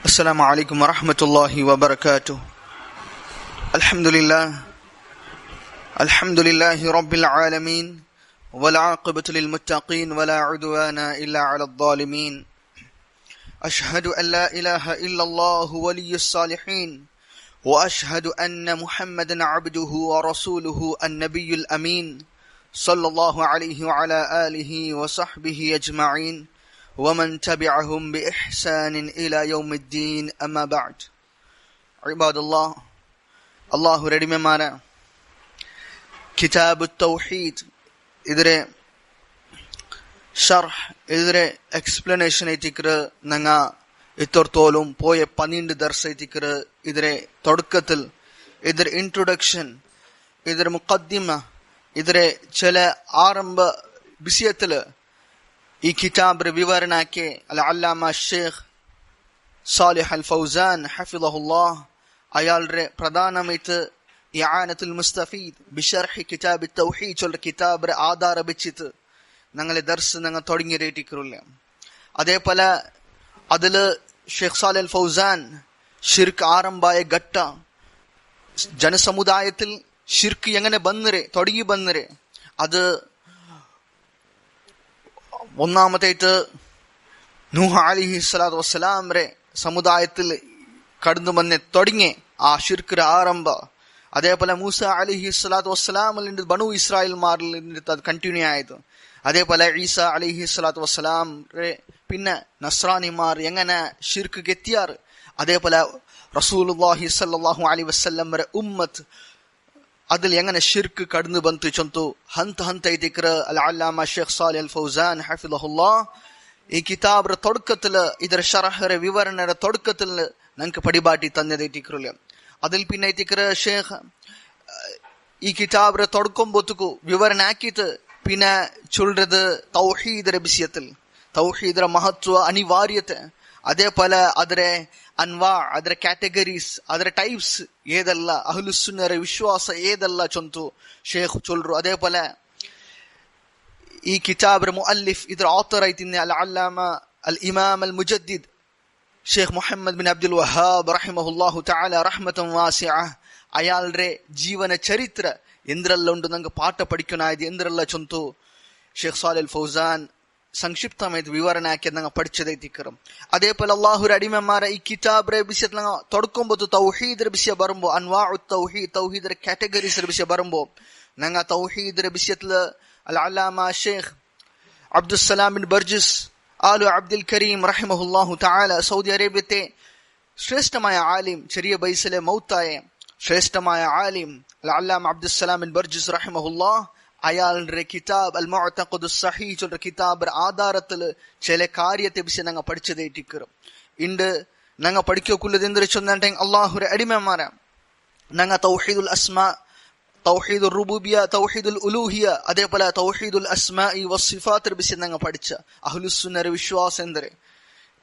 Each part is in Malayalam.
السلام عليكم ورحمة الله وبركاته. الحمد لله رب العالمين والعاقبة للمتقين ولا عدوان إلا على الظالمين. أشهد أن لا إله إلا الله ولي الصالحين وأشهد أن محمدا عبده ورسوله النبي الأمين صلى الله عليه وعلى آله وصحبه أجمعين ومن تبعهم بإحسان إلى يوم الدين. أما بعد. عباد الله, الله رحمه مارا കിതാബ് തൗഹീദ് ഇതിരെ ഷർഹ് ഇതിരെ എക്സ്പ്ലനേഷൻ ಐತಿಕ್ರ ನಂಗ ಇತ್ತೋರ್ತೋಲುಂ ಪೋಯ 12 ದರ್ಸ್ ಐತಿಕ್ರ ഇതിരെ തുടക്കത്തിൽ ഇതിರ ಇಂಟ್ರೊಡಕ್ಷನ್ ഇതിರ മുഖദ്ദിമ ഇതിരെ ചില ആരംഭ വിഷയത്തില് ഈ കിതാബ് വിവരണാക്കി അൽ-അല്ലാമ ഷേഖ് സാലിഹ് അൽ ഫൗസാൻ ഹഫിളഹുല്ലാഹ് അയാളുടെ പ്രധാനമായിട്ട് ഇആനത്തുൽ മുസ്തഫീദ് ബിശർഹി കിതാബ് തൗഹീദ് ചൊല്ല കിതാബ് ആധാര വെച്ചിട്ട് ഞങ്ങളെ ദർസ് ഞങ്ങൾ തുടങ്ങിയിട്ടില്ല. അതേപോലെ അതില് ഷേഖ് സാലിഹ് അൽ ഫൗസാൻ ഷിർക്ക് ആരംഭായ ഘട്ട ജനസമുദായത്തിൽ ഷിർക്ക് എങ്ങനെ തുടങ്ങി ബന്നരെ അത് ഒന്നാമതായിട്ട് നൂഹ് അലൈഹി സ്വലാത്തു വസ്സലാംറെ സമുദായത്തിൽ കടന്നു വന്ന് തുടങ്ങി ആ ഷിർക്ക് ആരംഭ. അതേപോലെ മൂസ അലൈഹി സ്വലാത്തു വസ്സലാമിൽ ബനു ഇസ്രായേൽമാരിൽ അത് കണ്ടിന്യൂ ആയത്. അതേപോലെ ഈസ അലൈഹി സ്വലാത്തു വസ്സലാം പിന്നെ നസ്രാനിമാർ എങ്ങനെ ഷിർക്ക് എത്തിയാറ്. അതേപോലെ റസൂലുള്ളാഹി സ്വല്ലല്ലാഹു അലൈഹി വസല്ലം ഉമ്മത്ത് അതിൽ എങ്ങനെ ഷിർക്ക് കടന്നു ಬಂತು ಚಂತು ಹಂತ ಹಂತ ಐತಿಕ್ರ ಅಲ್-ಅಲ್ಲಾಮ ಶೇಖ್ ಸಾಲಿಹ್ ಅಲ್ ಫೌಜಾನ್ ಹಫಿಳಹುಲ್ಲಾಹ್ ಈ ಕಿತಾಬ್ರ തുടക്കത്തിൽ ಇದರ ಶರಹರ ವಿವರಣರ തുടക്കത്തിൽ ನಂಗೆ ಪಡಿಬಾಟಿ ತಂದೈತಿಕ್ರಲ್ಲ. അതിൽ പിന്നെ ಐತಿಕ್ರ ഷേഖ് ഈ കിതാബ് തുടക്കുമ്പോഴത്തേക്കു വിവരണ ആക്കിയിട്ട് പിന്നെ ചൊല്ലത് തൗഹീദര വിഷയത്തിൽ തൗഹീദര മഹത്വ അനിവാര്യತೆ അതേപോലെ ಅದರ ಅನ್ವಾ ಅದರ ಕ್ಯಾಟಗರೀಸ್ ಅದರ ಟೈಪ್ಸ್ ಏದಲ್ಲ ಅಹ್ಲುಸ್ಸುನ್ನರ ವಿಶ್ವಾಸ ಏದಲ್ಲ ಚೊಂತು ಶೇಖ್ ಚೊಲ್ರು. അതേപോലെ ಈ ಕಿತಾಬ್ರ ಮುಅಲ್ಲಿಫ್ ಇದರ ಆಥರ್ ಐತಿನ್ನೆ ಅಲ್-ಅಲ್ಲಾಮ ಅಲ್-ಇಮಾಮ್ ಅಲ್-ಮುಜದ್ದಿದ್ Sheikh Muhammad bin Abdul Wahhab റഹിമഹുല്ലാഹു തആല റഹ്മതൻ വാസിഅ അയാളുടെ ജീവന ചരിത്ര എന്തെല്ലാം ഉണ്ട് നമുക്ക് പാഠ പഠിക്കണായത് എന്തെಲ್ಲ ചൊಂತು ഷേഖ് സാലിഹ് അൽ ഫൗസാൻ സംക്ഷിപ്തമായിട്ട് വിവരണ ആക്കി ഞങ്ങൾ പഠിച്ചതൈത്തിക്കറും. അതേപോലെ അള്ളാഹുര അടിമമാരെ ഈ കിതാബ് വിഷയത്തിൽ തുടക്കുമ്പോൾ തൗഹീദ് വിഷയം വരുമ്പോ അൻവാഉ തൗഹീദ് തൗഹീദ് കാറ്റഗറീസ് വിഷയം വരുമ്പോ ഞങ്ങൾ തൗഹീദ് വിഷയത്തിൽ അൽ-അല്ലാമ ഷേഖ് അബ്ദുസ്സലാം ബിൻ ബർജിസ് ആലു അബ്ദുൽ കരീം റഹിമഹുല്ലാഹു തആല സൗദി അറേബ്യത്തെ ശ്രേഷ്ഠമായ ആലിം ചെറിയ വയസ്സിലെ മൗത്തായ ശ്രേഷ്ഠമായ ആലിം അൽ-അല്ലാമ അബ്ദുസ്സലാം ബിൻ ബർജിസ് റഹിമഹുല്ലാഹ് അയാളുടെ കിതാബ് അൽ മുഅ്തഖദുസ് സഹീഹ് ചൊല്ല കിതാബ് ആധാരത്തിൽ ചില കാര്യത്തെ വിഷയം ഞങ്ങൾ പഠിച്ചതേറ്റിക്കറും. ഇണ്ട് ഞങ്ങൾ പഠിക്കുള്ളത് എന്തൊരു ചൊന്നിട്ടെങ്കിൽ അള്ളാഹുരെ അടിമമാരാ ഞങ്ങൾ തൗഹീദുൽ അസ്മാ തൗഹീദുൽ റുബൂബിയ തൗഹീദുൽ ഉലൂഹിയ അതേപോലെ തൗഹീദുൽ അസ്മാഇ വസ്സിഫാത്ത് വിഷയം ഞങ്ങൾ പഠിച്ച അഹ്ലുസ്സുന്നര വിശ്വാസം എന്തരെ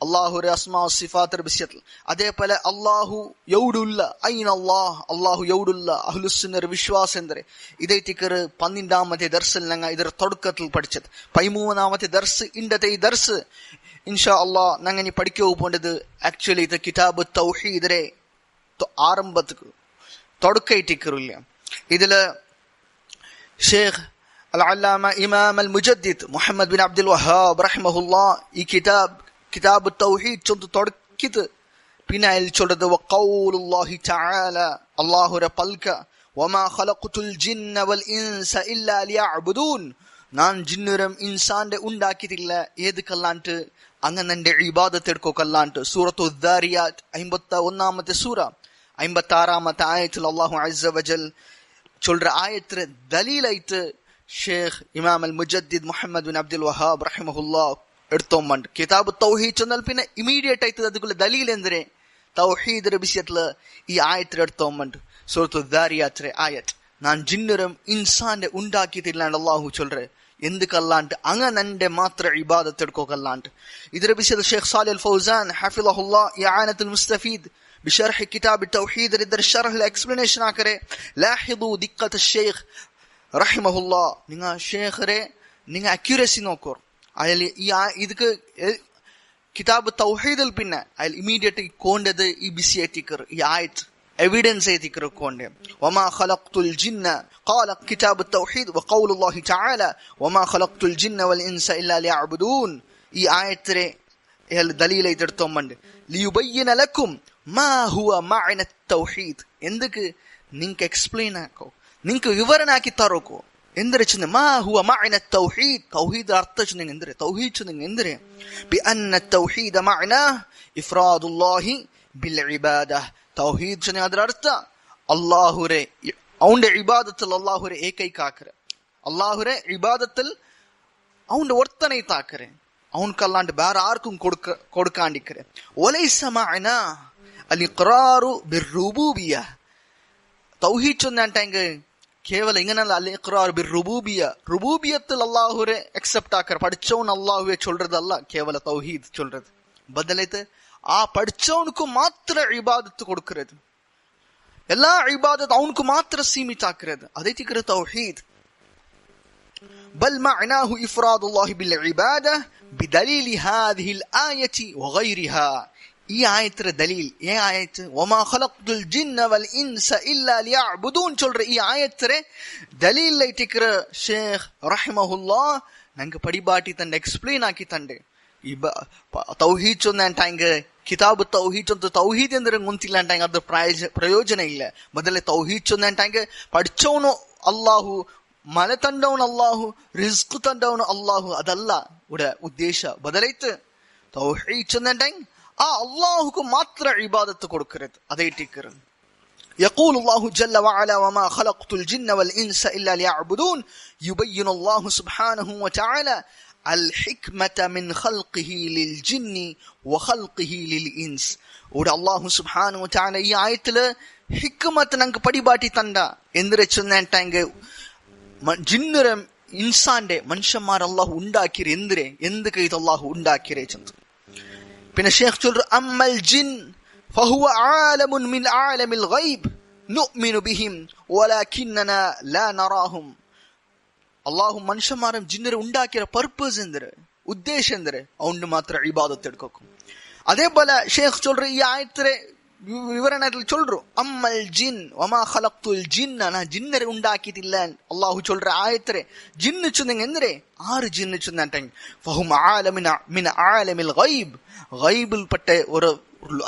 അള്ളാഹുരെ അസ്മാ സിഫാത്ത് വിഷയത്തിൽ. അതേപോലെ അള്ളാഹു യൗടുല്ല ഐൻ അള്ളാഹു യൗടുല്ല അഹ്ലുസ്സുന്നര വിശ്വാസം എന്തരെ ഇതേറ്റിക്കറ് 12ാമത്തെ ദർസിൽ ഞങ്ങൾ ഇതിർ തുടക്കത്തിൽ പഠിച്ചത്. 13ാമത്തെ ദർസ് ഇണ്ടത്തെ ഈ ദർസ് ഇൻഷാ അള്ളാഹ് ഞങ്ങൾ ഇനി പഠിക്കോ പോണ്ടത് ആക്ച്വലി ഇത് കിതാബ് തൗഹീദരെ ആരംഭത്തിക്ക് തുടക്കയിട്ടിക്കറില്ല. ഇതില് ഷേഖ് അൽ-അല്ലാമ ഇമാം അൽ-മുജദ്ദിദ് മുഹമ്മദ് ബിൻ അബ്ദുൽ വഹാബ് റഹിമഹുല്ലാഹ് ഈ കിതാബ് തൗഹീദ് ചൊന്ന് തുടക്കിയത് പിന്നെ അതിൽ ചൊല്ലത് വഖൗലുല്ലാഹി തആല അല്ലാഹുര പൽക വമാ ഖലഖതുൽ ജിന്ന വൽ ഇൻസ ഇല്ലാ ലിയഅ്ബുദൂൻ ഞാൻ ജിന്നരം ഇൻസാന്റെ ഉണ്ടാക്കിയിട്ടില്ല ഏതുക്കല്ലാണ്ട് അങ്ങനെ എന്റെ ഇബാദത്ത് എടുക്കല്ലാണ്ട്. സൂറത്തു ദാരിയാത്ത് 51ാമത്തെ സൂറ 56ാമത്തെ ആയത്തിൽ അല്ലാഹു അസ്സ വജൽ ചൊല്ற ആയത്ര ദലീലായിട്ട് ഷേഖ് ഇമാം അൽ മുജദ്ദിദ് മുഹമ്മദ് ബിൻ അബ്ദുൽ വഹാബ് റഹിമഹുല്ലാഹ് എടുത്തോണ്ട് കിതാബ് തൗഹീദ് ചെന്നാൽ പിന്നെ ഇമീഡിയറ്റ് ആയിട്ട് അതുക്കുള്ള ദലീൽ എന്തിനെ തൗഹീദ് വിഷയത്തില് ഈ ആയത്തിൽ എടുത്തോണ്ട് സൂറത്തു ദാരിയാത്ത് ആയത്ത് ഞാൻ ജിന്നരം ഇൻസാന്റെ ഉണ്ടാക്കിയിട്ടില്ലാണ്ട് അള്ളാഹു ചൊല്ற എന്തുക്കല്ലാണ്ട് അങ്ങനെ എന്റെ മാത്രം ഇബാദത്ത് എടുക്കല്ലാണ്ട്. ഇതിന്റെ വിഷയത്തിൽ ഷേഖ് സാലിഹ് അൽ ഫൗസാൻ ഹഫിളഹുല്ലാഹ് ഇആനത്തുൽ മുസ്തഫീദ് بشرح كتاب التوحيد ردر الشرح الاكسبلانيشن ആക്കരെ لاحظوا دقة الشيخ رحمه الله നിങ്ങൾ ഷേഖ് നിങ്ങൾ അക്യുറസി നോക്കൂ. ഇതിക്ക് കിതാബ് തൗഹീദിൽ പിന്നെ അതിൽ ഇമ്മീഡിയറ്റ് കോണ്ടത് ഈ ബിസി എത്തിക്കർ ഈ ആയത്ത് evidence എത്തിക്കർ കോണ്ടെ വമാ ഖലഖ്തുൽ ജിന്ന ഖാല കിതാബ് തൗഹീദ് വഖൗലുല്ലാഹി തആല വമാ ഖലഖ്തുൽ ജിന്ന വൽ ഇൻസ ഇല്ലാ ലിയഅബ്ദൂൻ. ഈ ആയത്തിലെ ദലീൽ എടുത്തോണ്ട് ലിയുബയ്യിന ലക്കും മാ ഹുവ മഅന തൗഹീദ്. എന്തൊക്കെ നിങ്ങൾക്ക് എക്സ്പ്ലെയിൻ ആക്കോ, നിങ്ങൾക്ക് വിവരണാക്കി തറോക്കോ. എന്തൊരു ചെന്ന് മാ ഹുവ മഅന തൗഹീദ്, തൗഹീദ് അർത്ഥം ചെന്ന് എന്തൊരു തൗഹീദ് ചെന്ന് എന്തൊരു ബി അന്ന തൗഹീദ മഅന ഇഫ്റാദുല്ലാഹി ബിൽ ഇബാദഹ്. തൗഹീദ് ചെന്ന് ಅದರ ಅರ್ಥ ಅಲ್ಲಾಹುರೆ ಅವನ ಇಬಾದತ್ತಲ್ಲಿ ಅಲ್ಲಾಹುರೆ ಏಕೈಕಾಕರೆ, ಅಲ್ಲಾಹುರೆ ಇಬಾದತ್ತಲ್ಲಿ ಅವನ ವರ್ತನೆ ತಾಕರೆ, ಅವನಕಲ್ಲಾಂಡ್ ಬೇರೆ ಆರ್ക്കും കൊടുക്കാണ്ടിക്കರೆ. വലൈസ മഅന അൽ ഇഖ്റാറു ബിർറുബൂബിയ്യ. തൗഹീദ് ചെന്നണ്ടെങ്കിൽ കേവലം ഇങ്ങനല്ല അൽ ഇഖ്റാർ ബിർറുബൂബിയ്യ, റുബൂബിയത്തിൽ അല്ലാഹുരെ അക്സെപ്റ്റ് ആക്കற പഠിച്ചവൻ അല്ലാഹുവെ சொல்றதல்ல ಕೇವಲ ತೌಹೀದ್ சொல்றது. ಬದಲೈತೆ ಆ പഠിച്ചವನಿಗೂ ಮಾತ್ರ ಇಬಾದತ್ കൊടുக்கிறது, ಎಲ್ಲಾ ಇಬಾದತ್ ಅವನಿಗೂ ಮಾತ್ರ ಸೀಮಿತ ಆಕ್கிறது. ಅದೈತಿಕರ ತೌಹೀದ್. ಬಲ್ ಮಅನಾಹು ಇಫ್ರಾದುಲ್ಲಾಹಿ ಬಿಲ್ ಇಬಾದಹ ಬಿದಲೀಲಿ ಹಾದಿಹಿಲ್ ಆಯತಿ ವಗೈರಿಹಾ. ಈ ಆಯತರ ದಲೀಲ್ ಏ ಆಯತ್ ವಮಾ ಖಲಖ್ತುಲ್ ಜಿನ್ನ ವಲ್ ಇನ್ಸ ಇಲ್ಲಾ ಲಿಯಅಬ್ದುನ್ சொல்ற ಈ ಆಯತರೆ ದಲೀಲ್ ಐತಿಕರ ಶೇಖ್ ರಹಿಮಹುಲ್ಲಾಹ್ ನಂಗೆ ಪಡಿಬಾಟಿ ತಂದೆ ಎಕ್ಸ್ಪ್ಲೇನ್ ಆಕಿ ತಂದೆ. ತೌಹೀದ್ ಚೊಂದಂಟಾಂಗ ಕಿತಾಬ್ ತೌಹೀದ್ ಚೊಂದು ತೌಹೀದ್ ಅಂದ್ರೆ ಗುಂತಿಲ್ಲ ಅಂಟಾಂಗ ಅದ್ರ ಪ್ರಯೋಜನ ಇಲ್ಲ. ಮೊದಲೇ ತೌಹೀದ್ ಚೊಂದಂಟಾಂಗ പഠിച്ചವನು ಅಲ್ಲಾಹು, ಮಳೆ ತಂದವನು ಅಲ್ಲಾಹು, ರಿಸ್ಕ್ ತಂದವನು ಅಲ್ಲಾಹು, ಅದಲ್ಲ ಉದ್ದೇಶ. ಬದಲೈತು ತೌಹೀದ್ ಚೊಂದಂಟಾಂಗ ಆ ಅಲ್ಲಾಹುಗೂ ಮಾತ್ರ ಇಬಾದತ್ ಕೊಡುಕ್கிறது. ಅದೇ ಟಿಕ್ಕರ್ يقول الله جل وعلا وما خلقت الجن والإنس إلا ليعبدون يبين الله سبحانه وتعالى الحكمة من خلقه للجن وخلقه للإنس. और الله سبحانه وتعالى ഈ ആയത്തില് ഹിക്മത്ത് നമുക്ക് പടിപാട്ടി തണ്ട. എന്തിരെ ചെന്നേട്ടാങ്ക ജിന്നര ഇൻസാന്റെ മനുഷ്യന്മാർ അള്ളാഹു ഉണ്ടാക്കിയത് എന്തിരെ, എന്തൊക്കെ ഇത് അള്ളാഹു ഉണ്ടാക്കിയേ ചെന്ന്. പിന്നെ ഷേഖ് ചൊല്ലു അമ്മൽ ജിൻ ഫഹുവ ആലമുൻ മിൻ ആലമിൽ ഗൈബ് നുഅ്മിനു ബിഹിം വലാകിന്നനാ ലാ നറാഹും. അള്ളാഹു മനുഷ്യന്മാരും ജിന്നരെ ഉണ്ടാക്കിയ പർപ്പസ് എന്തിര്, ഉദ്ദേശം എന്തിര്, അവന് മാത്രം ഇബാദത്ത് എടുക്കും. അതേപോലെ ഷേഖ് ചൊല്ലു ഈ ആയത്തിലെ വിവരണത്തിൽ ചൊല്ലു അമ്മൽ ജിൻ വമാ ഖലഖ്തുൽ ജിന്ന, ഞാൻ ജിന്നരെ ഉണ്ടാക്കിയിട്ടില്ല അള്ളാഹു ചൊല്ലു ആയത്തിലെ. ജിന്ന് ചെന്നെങ്കിൽ എന്തിരെ ആറ് ജിന്ന് ചെന്നിട്ടെങ്കിൽ ഫഹും ആലമിൻ മിൻ ആലമിൽ ഗൈബ്, ഗൈബിൽപ്പെട്ട ഒരു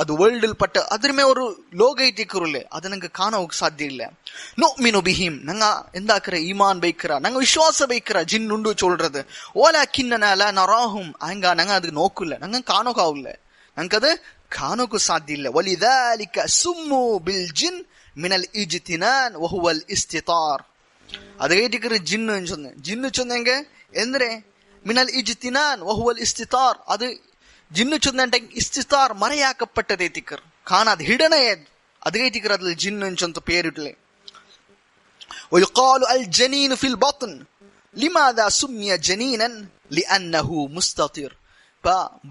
ಅದು ವರ್ಲ್ಡ್ ಪಟ್ಟ ಅದ್ರ ஒரு ಲೋಗ ಐತಿಕ್ಕರುಲ್ಲೆ ಅದು ನಂಗೆ ಕಾಣೋಕ್ ಸಾಧ್ಯ ಇಲ್ಲ. ನುಅ್ಮಿನು ಬಿಹಿಂ, ನಂಗ ಎಂದಾಕರೆ ಈಮಾನ್ ಬೈಕರ, ನಂಗೆ ವಿಶ್ವಾಸ ಬೈಕರ ಜಿನ್ ಉಂಡು ಚೊಲ್றது. ವಲಾಕಿನ್ನನಾ ಲಾ ನರಾಹುಂ, ಹಂಗ ನಂಗ ಅದು ನೋಕಿಲ್ಲ, ನಂಗೆ ಕಾಣೋಕಾವಿಲ್ಲ, ನಂಗೆ ಅದು ಕಾಣೋಕು ಸಾಧ್ಯ ಇಲ್ಲ. ವಲಿದಾಲಿಕ ಸುಮ್ಮು ಬಿಲ್ ಜಿನ್ ಮಿನಲ್ ಇಜ್ತಿನಾನ್ ವಹುವಲ್ ಇಸ್ತಿತಾರ್. ಅದೇ ಐತಿಕ್ಕರು ಜಿನ್ನು ಚೊಂದಂಗೆ ಎಂದ್ರೆ ಮಿನಲ್ ಇಜ್ತಿನಾನ್ ವಹುವಲ್ ಇಸ್ತಿತಾರ್. ಅದು ജിന്ന് ചൊന്നെ ഇസ്തിതാർ മറയാക്കപ്പെട്ടതേ തിക്കർ, കാണാതെ ഹിഡണേ അതേ തിക്കർ അതിൽ ജിന്ന് ചൊന്ത പേരിട്ടില്ലേ. ويقال الجنين في البطن لماذا سمي جنينا لأنه مستطير.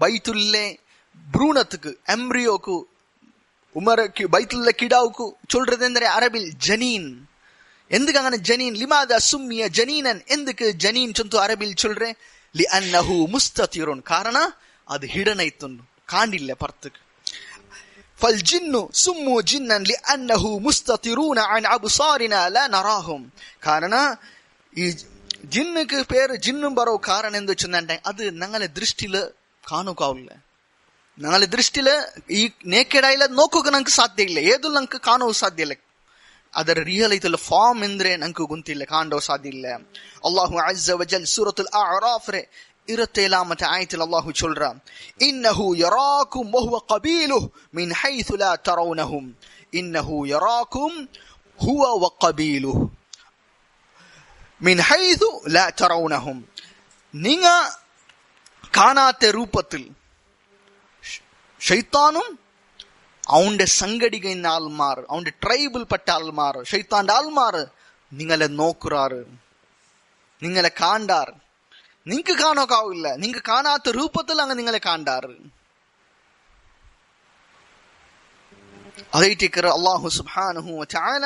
ബൈത്തുല്ലെ ഭ്രൂണத்துக்கு എംബ്രിയോക്ക് ഉമറക്ക് ബൈത്തുല്ലെ കിടാവുക്ക് ചൊല്றது എന്തിരെ അറബിൽ ജനീൻ. എന്തുക്ക് അങ്ങനെ ജനീൻ, ലിമാദാ സുമ്മിയ ജനീനൻ, എന്തുക്ക് ജനീൻ ചൊന്തു അറബിൽ ചൊല്றே ലിഅന്നഹു മുസ്തതിറുൻ, ಕಾರಣ ಅದು ಹಿಡನೈತುಂಡು ಕಾಂಡಿಲ್ಲ ಪರ್ತಕ್. ಫಲ್ ಜಿನ್ನು ಸುಮ್ಮು ಜಿನ್ನನ್ ಲಿಅನ್ನಹು ಮುಸ್ತತಿರೂನ ಅನ್ ಅಬ್ಸಾರಿನಾ ಲಾ ನರಾಹುಂ. ಕಾರಣ ಈ ಜಿನ್ನಕ್ಕೆ പേര് ജിന്നും ಬರೋ ಕಾರಣ ಎಂದು ಚಂದಂಟೆ ಅದು ഞങ്ങളെ ದೃಷ್ಟಿಲ ಕಾಣೋಕಾವಿಲ್ಲ, ഞങ്ങളെ ದೃಷ್ಟಿಲ ಈ ನೇಕೆಡ್ ಐಲ ನೋಕೋಕೆ ನಂಗೆ ಸಾಧ್ಯ ಇಲ್ಲ, ಏದು ನಂಗೆ ಕಾಣೋ ಸಾಧ್ಯ ಇಲ್ಲ. ಅದರ ರಿಯಲ್ ಐತಲ್ಲ ಫಾರ್ಮ್ ಎಂದ್ರೆ ನಂಗೆ ಗೊತ್ತಿಲ್ಲ, ಕಾಣೋ ಸಾಧ್ಯ ಇಲ್ಲ. ಅಲ್ಲಾಹು ಅಜ್ಜ ವಜಲ್ ಸೂರತುಲ್ ಅಅರಾಫ್ ರೆ 27ാമത്തെ ആയത്തിൽ അല്ലാഹു ചൊല്ലുക ഇന്നഹു യറാകും വഹുവ ഖബീലുഹു മിൻ ഹൈസു ലാ തറൗനഹും. ഇന്നഹു യറാകും ഹുവ വഖബീലുഹു മിൻ ഹൈസു ലാ തറൗനഹും. നിങ്ങ കാണാത്ത രൂപത്തിൽ ഷൈത്താനും അവന്റെ സംഘടിക്കുന്ന ആൾമാർ, അവന്റെ ട്രൈബിൽപ്പെട്ട ആൾമാർ, ഷൈത്താന്റെ ആൾമാർ നിങ്ങളെ നോക്കുറാറ്, നിങ്ങളെ കാണ്ടാറ്. നിങ്ങൾക്ക് കാണോക്കാവില്ല, നിങ്ങൾ കാണാത്ത രൂപത്തിൽ അങ്ങ് നിങ്ങളെ കാണ്ടാറ്. അതേറ്റിക്കർ അല്ലാഹു സുബ്ഹാനഹു വ തആല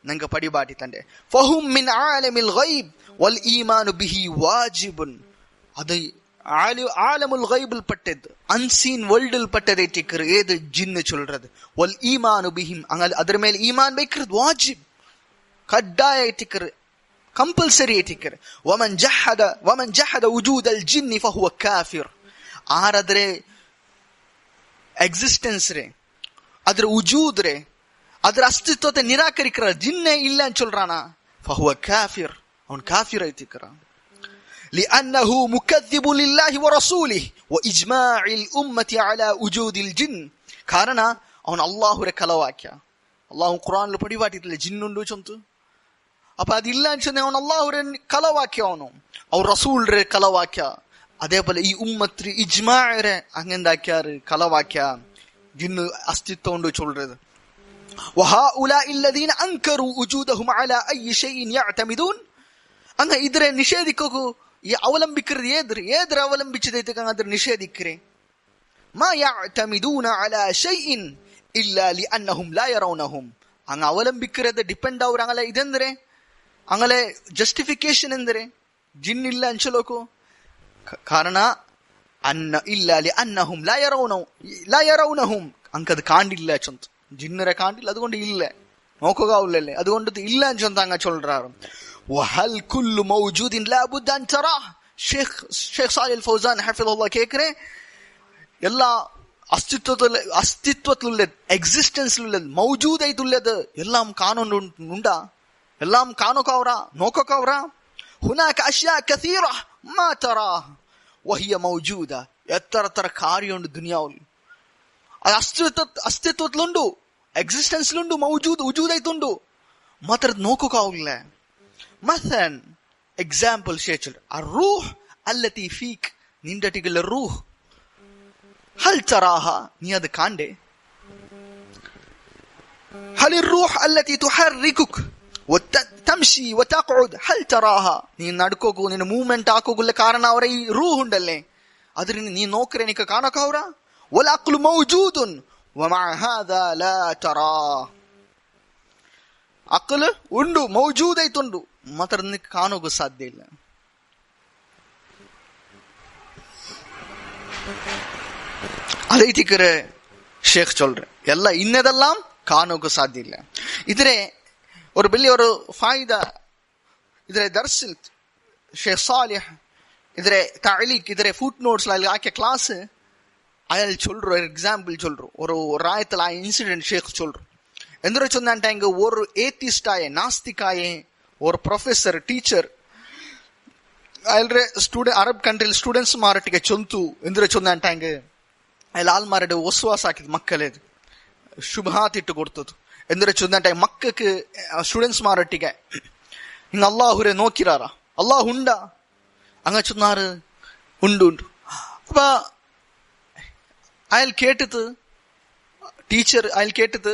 ನಂಗೆ ಪಡಿಬಾಟಿ ತಂದೆ. ಫಹುಂ ಮಿನ್ ಆಲಮಿಲ್ ಗೈಬ್ ವಲ್ ಈಮಾನು ಬಿಹಿ ವಾಜಿಬುನ್. ಅದು ஆலமுல் கைபில் பட்டது, அன்சீன் வேர்ல்டில் பட்டதை திக்ரு ஏது ஜின்னு சொல்றது. வல் ஈமானு பிஹிம், அதர் மேல் ஈமான் வைக்கிறது வாஜிப், கட்டாய திக்ரு, ಕಂಪಲ್ಸರಿ ಏಟಿಕರೆ. ವಮನ್ ಜಹದ ಉಜೂದಲ್ ಜಿನ್ನಿ ಫಹುವ ಕಾಫಿರ್. ಆರಾದ್ರೆ ಎಕ್ಸಿಸ್ಟೆನ್ಸ್ ರೇ, ಅದ್ರ ಉಜೂದ್ ರೇ, ಅದ್ರ ಅಸ್ತಿತ್ವತೆ ನಿರಾಕರಿಕರ, ಜಿನ್ನೇ ಇಲ್ಲ ಅಂತ சொல்றானா, ಫಹುವ ಕಾಫಿರ್, ಅವನ್ ಕಾಫಿರ್ ಐತಿಕರ. لأنه مكذب لله ورسوله وإجماع الأمة على وجود الجن. ಕಾರಣ ಅವನು ಅಲ್ಲಾಹುರ ಕಲವಾಕ್ಯ, ಅಲ್ಲಾಹು ಕುರಾನ್ ಪಡಿವಾಟಿಲ್ಲ ಜಿನ್ನುಂಡು ಚೊಂತು. ಅಪ್ಪ ಅದಿಲ್ಲ ಅನ್ಸಂದೆ ಅವನು ಅಲ್ಲಾಹುರ ಕಲವಾಕ್ಯ, ಅವನು ಅವ್ರ ರಸೂಲ್ರೆ ಕಲವಾಕ್ಯ. അതേപോലെ ഈ ഉമ്മത്ത് ഇജ്മാഅരെ അങ്ങെന്താക്കിയാറ് കലവാക്യ, ജിന്ന് അസ്തിത്വം ഉണ്ട് ചൊല്ലുന്നത്. വഹഉലാഇ الذين انكروا وجودهم على اي شيء يعتمدون. അങ്ങ ഇതിരെ നിഷേധിക്കൂ, ഈ അവലംബിക്കുന്നത് ഏതൊരു അവലംബിച്ചതേക്ക് അದ್ರ നിഷേധിക്കരെ. മാ يعتمدون على شيء الا لانهم لا يرونهم. അങ്ങ അവലംബിക്കുന്നത് ഡിಪೆಂಡ್ ಅವ್ರ അങ്ങല ഇതെಂದ್ರೆ അങ്ങലെ ಜಸ್ಟಿಫಿಕೇಶನ್ ಎಂದರೆ ಜಿನ್ ಇಲ್ಲ ಅನ್ಸಲೋಕು. ಕಾರಣ ಅನ್ನ ಇಲ್ಲ ಅನ್ನಹುಂ ಲಾ ಯರೌನಹುಂ, ಅಂಕದ್ ಕಾಂಡಿಲ್ಲ ಚೊಂತ, ಜಿನ್ನರೆ ಕಾಂಡಿಲ್ಲ, അതുകൊണ്ട് ഇല്ല നോക്കുകയില്ലല്ലേ, അതുകൊണ്ട് ഇല്ല ചൊന്ത അങ്ങ ചൊല്றாரு. വഹൽ കുല്ലു മൗജൂദിൻ ലാ ബുദ്ദ അൻ തറാ. ഷേഖ് സാലിഹ് അൽ ഫൗസാൻ ഹഫിളഹുല്ലാഹ് കേക്കರೆ, എല്ലാ അസ്തിത്വത്തിലുള്ളത്, എക്സിസ്റ്റൻസിലുള്ളത്, മൗജൂദായിട്ടുള്ളത് എല്ലാം കാണുന്നുണ്ടാ, എല്ലാം കാണുകവറാ, നോക്കവറാ. ഹുനാക അഷ്യാ കസീറ മാ തറാ വഹിയ മൗജൂദ. എത്ര കാര്യമുണ്ട് ദുനിയാവിൽ, അത് അസ്തിത്വത്തിലുണ്ട്, എക്സിസ്റ്റൻസിലുണ്ട്, ഉജൂദായിട്ടുണ്ടു, മാത്ര നോക്കുകയില്ല. മസലൻ എക്സാമ്പിൾ ശേഷം അറൂഹ് അല്ലതി ഫീക്, നിന്റെ അടിയിലുള്ള റൂഹ്, ഹൽ തറാഹ, നീ അത് കാണ്ടേ? ഹൽ റൂഹ് അല്ലതി തുഹർരികുക് തംശി വതഖഉദ് ഹൽ തറാഹ, നീ നടക്കോകു, നിನ್ನ ಮೂವ್ಮೆಂಟ್ ಆಕೋಗುಲ್ಲ ಕಾರಣ ಅವರ ಈ ರೂಹ್ ಉಂಡಲ್ಲೇ, ಅದರಿಂದ ನೀ ನೋಕ್ರೆ ನಿಕ ಕಾಣಕವರ. ವಲ್ ಅಕ್ಲು ಮೌಜೂದುನ್ ವಮಾ ಹಾದಾ ಲಾ ತರಾ. ಅಕ್ಲ್ ಉಂಡು, ಮೌಜೂದ್ ಐತುಂಡು, ಮಾತ್ರ ನಿಕ ಕಾಣೋಕು ಸಾಧ್ಯ ಇಲ್ಲ. ಅದೈತಿಕರೆ ஷேக் சொல்றேன், எல்லாம் இன்னதெல்லாம் காணோக்கு சாத்தியம் இல்லை. ഇതിരെ ஒரு பெரிய ஒரு ஃபாயிதா ഇതിരെ ദർസിൽ ഷേഖ് സാലിഹ് ഇതിരെ തഅലീഖ് ഇതിരെ ഫുட் நோட்ஸ்ல ஆக்கிய கிளாஸ் அயல் சொல்ற ஒரு எக்ஸாம்பிள் சொல்றோம். ஒரு ராயத்துல ஆ இன்சிடென்ட் ஷேக் சொல்றோம். ಎಂದ್ರೆ ಚೊಂದಂಟಾಂಗ ஒரு ಏಥಿಸ್ಟಾಯೆ, ನಾಸ್ತಿಕಾಯೆ, ஒரு ಪ್ರೊಫೆಸರ್ ಟೀಚರ್ ಅಲ್ರೆ ಸ್ಟೂಡೆಂಟ್ ಅರಬ್ ಕಂಟ್ರಿಲ್ ಸ್ಟೂಡೆಂಟ್ಸ್ ಮಾರಟಿಗೆ ಚೊಂತು ಎಂದ್ರೆ ಚೊಂದಂಟಾಂಗ ಅಲ್ಲಿ ಆಲ್ಮಾರಡೆ ಒಸ್ವಾಸ ಹಾಕಿದ್ ಮಕ್ಕಳೇದು ಶುಭಾತ್ ಇಟ್ಟು ಕೊಡ್ತದು. ಎಂದ್ರೆ ಚೊಂದಂಟಾಂಗ ಮಕ್ಕಕ್ಕೆ ಸ್ಟೂಡೆಂಟ್ಸ್ ಮಾರಟಿಗೆ ಹಿಂಗ ಅಲ್ಲಾಹುರೆ ನೋಕಿರಾರ, ಅಲ್ಲಾಹ್ ಉಂಡ അങ്ങ ചൊന്നാറ് ഉണ്ട്. അപ്പൊ അയാൾ കേട്ടത്, ടീച്ചർ അയാൾ കേട്ടത്,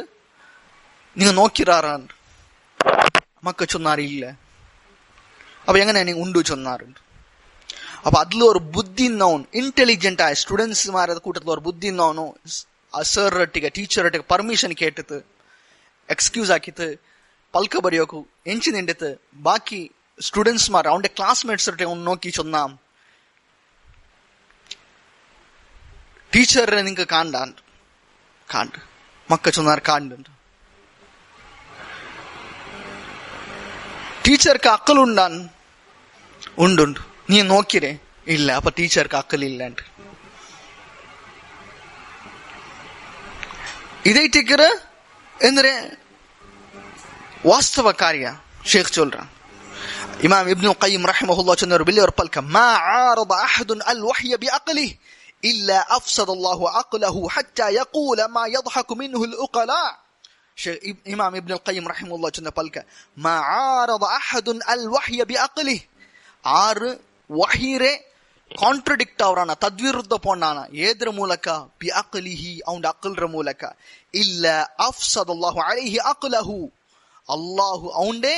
നിങ്ങൾ നോക്കിറാറുണ്ട്. മക്ക ചൊന്നാറ് ഇല്ല. അപ്പൊ എങ്ങനെ നിങ്ങൾ ഉണ്ട് ചൊന്നാറുണ്ട്. അപ്പൊ അതിൽ ഒരു ബുദ്ധി ഉണ്ടാവും, ഇന്റലിജന്റ് ആയ സ്റ്റുഡൻസ്മാരുടെ കൂട്ടത്തിൽ ഒരു ബുദ്ധി ഉണ്ടാവണു. ಸರ್ ಒಟ್ಟಿಗೆ ಟೀಚರ್ ಒಟ್ಟಿಗೆ ಪರ್ಮಿಷನ್ ಕೇಟತ್, ಎಕ್ಸ್ಕ್ಯೂಸ್ ಹಾಕಿತ್, ಪಲ್ಕ ಬರೆಯೋಕು ಎಂಚಿನ ಎಂಡಿತ್. ಬಾಕಿ ಸ್ಟೂಡೆಂಟ್ಸ್ ಮಾರ ಅವನ ಕ್ಲಾಸ್ಮೇಟ್ಸ್ ಒಟ್ಟಿಗೆ ನೋಕಿ ಚೊನ್ನಾಂ, ಟೀಚರ್ ನಿಂಗೆ ಕಾಂಡ್ ಮಕ್ಕ ಚೊನ್ನಾರ್ ಕಾಂಡ್. ടീച്ചർക്ക് അക്കലുണ്ടാൻ ഉണ്ട്, നീ നോക്കിരേ ഇല്ല. അപ്പൊ ടീച്ചർക്ക് അക്കലില്ലാണ്ട് ಇದೈತಿಕರ ಎಂದ್ರೆ ವಾಸ್ತವ ಕಾರ್ಯ. ಶೇಖ್ ಚೋಲ್ರ ಇಮಾಮ್ ಇಬ್ನು ಕಯ್ಯಿಮ್ ರಹಿಮಹುಲ್ಲಾಹ್ ಚಂದ್ರ ಬಿಲ್ಲಿ ಅವರ ಪಲ್ಕ ಮಾ ಆರದ ಅಹದುನ್ ಅಲ್ ವಹ್ಯ ಬಿಅಕ್ಲಿಹಿ ಇಲ್ಲಾ ಅಫ್ಸದ ಅಲ್ಲಾಹು ಅಕ್ಲಹು ಹತ್ತಾ ಯಕೂಲ ಮಾ ಯضحك منه العقلاء. ಇಮಾಮ್ ಇಬ್ನು ಕಯ್ಯಿಮ್ ರಹಿಮಹುಲ್ಲಾಹ್ ಚಂದ್ರ ಪಲ್ಕ ಮಾ ಆರದ ಅಹದುನ್ ಅಲ್ ವಹ್ಯ ಬಿಅಕ್ಲಿಹಿ, ಆರು ವಹಿರೆ ಕಾಂಟ್ರಡಿಕ್ಟ್ ಅವರನ್ನ ತದ್ವಿರುದ್ಧ ಪೊಂಡಾನ ಏದ್ರ ಮೂಲಕ ಬಿ ಅಕ್ಲಿಹಿ ಅವನ ಅಕ್ಲ್ರ ಮೂಲಕ. ಇಲ್ಲ ಅಫ್ಸದಲ್ಲಾಹು ಅಲೈಹಿ ಅಕ್ಲಹು, ಅಲ್ಲಾಹು ಅವನೇ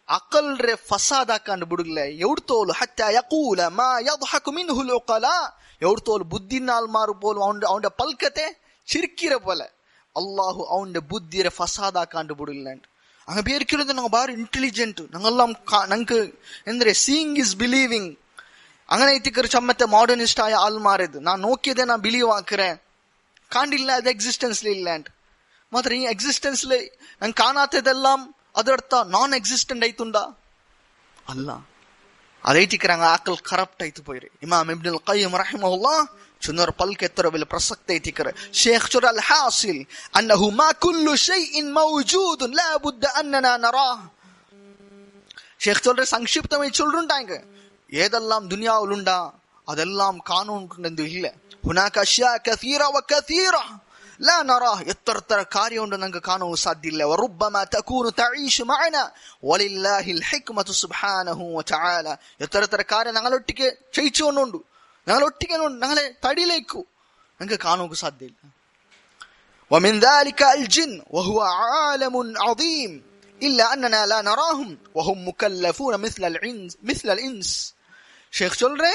ಅಕಲ್ರೆ ಫಸಾದ್ ಹಾಕಂಡು ಬಿಡುಗ್ಲ ಎವ್ಡ್ತೋಲು. ಹತ್ತಾ ಯಕೂಲ ಮಾ ಯضحك منه العقلاء, ಎವ್ಡ್ತೋಲು ಬುದ್ಧಿನಾಲ್ ಮಾರು ಪೋಲು ಅವನ ಪಲ್ಕತೆ ಚಿರ್ಕಿರ ಪೋಲೆ ಅಲ್ಲಾಹು ಅವನ ಬುದ್ಧಿರೆ ಫಸಾದ್ ಹಾಕಂಡು ಬಿಡುಗ್ಲ. ಅಂಗ ಬೇರ್ಕಿರೋದು ನಂಗೆ ಬಾರಿ ಇಂಟೆಲಿಜೆಂಟ್, ನಂಗೆಲ್ಲ ನಂಗೆ ಎಂದ್ರೆ ಸೀಯಿಂಗ್ ಇಸ್ ಬಿಲೀವಿಂಗ್, അങ്ങനെ എത്തിക്കർ ചമ്മത്തെ മോഡേണിസ്റ്റ് ആയ ആൾമാരത് ഞാൻ നോക്കിയതേ ഞാൻ ബിലീവ് ആക്കറേൻ കാണ്ടില്ല അത് എക്സിസ്റ്റൻസിൽ ഇല്ലാണ്ട് മാത്രം ഈ എക്സിസ്റ്റൻസിൽ ഞാൻ കാണാത്തതെല്ലാം ಅದರ್ಥ ನಾನ್ ಎಕ್ಸಿಸ್ಟೆಂಟ್ ಆಯ್ತುಂಡ ಅಲ್ಲ ಅದೈತಿಕರಂಗ ಆಕಲ್ ಕರಪ್ಟ್ ಆಯ್ತು ಪೋಯ್ರಿ. ಇಮಾಮ್ ಇಬ್ನುಲ್ ಕಯ್ಯಿಮ್ ರಹಿಮಹುಲ್ಲಾ ಚುನರ್ ಪಲ್ಕೆತ್ತರ ಬೆಲೆ ಪ್ರಸಕ್ತ ಐತಿಕರ ಶೇಖ್ ಚುರ ಅಲ್ ಹಾಸಿಲ್ ಅನ್ನಹು ಮಾ ಕುಲ್ಲು ಶೈಇನ್ ಮೌಜೂದುನ್ ಲಾ ಬುದ್ದ ಅನ್ನನಾ ನರಾಹ್. ஷேக் சொல்ற சங்கிப்தமை சொல்றாங்க, ஏதெல்லாம் துனியாவில் உண்டா அதெல்லாம் காணோன்னு இல்ல. ஹுனாக அஷ்யா கஸீரா வ கஸீரா லா நராஹ். எத்தர காரியம் உண்டு ನಂಗೆ ಕಾಣುವ ಸಾಧ್ಯ ಇಲ್ಲ. ವರುಬ್ಬಮಾ ತಕೂನು ತഈಶು ಮಅನಾ ವಲಿಲ್ಲಾಹಿಲ್ ಹಿಕ್ಮತು ಸುಬ್ಹಾನಹು ವ ತಆಲಾ. എത്തര കാര്യം ഞങ്ങളൊട്ടിಗೆ ചെയ്യിച്ചുകൊണ്ടുണ്ട്, ഞങ്ങളൊട്ടിಗೆ ഞങ്ങളെ തടിയിലേക്കു ഞങ്ങൾക്ക് കാണുക സാധ്യമില്ല. ومن ذلك الجن وهو عالم عظيم إلا أننا لا نراهم وهم مكلفون مثل الإنس. ஷேக் சொல்றே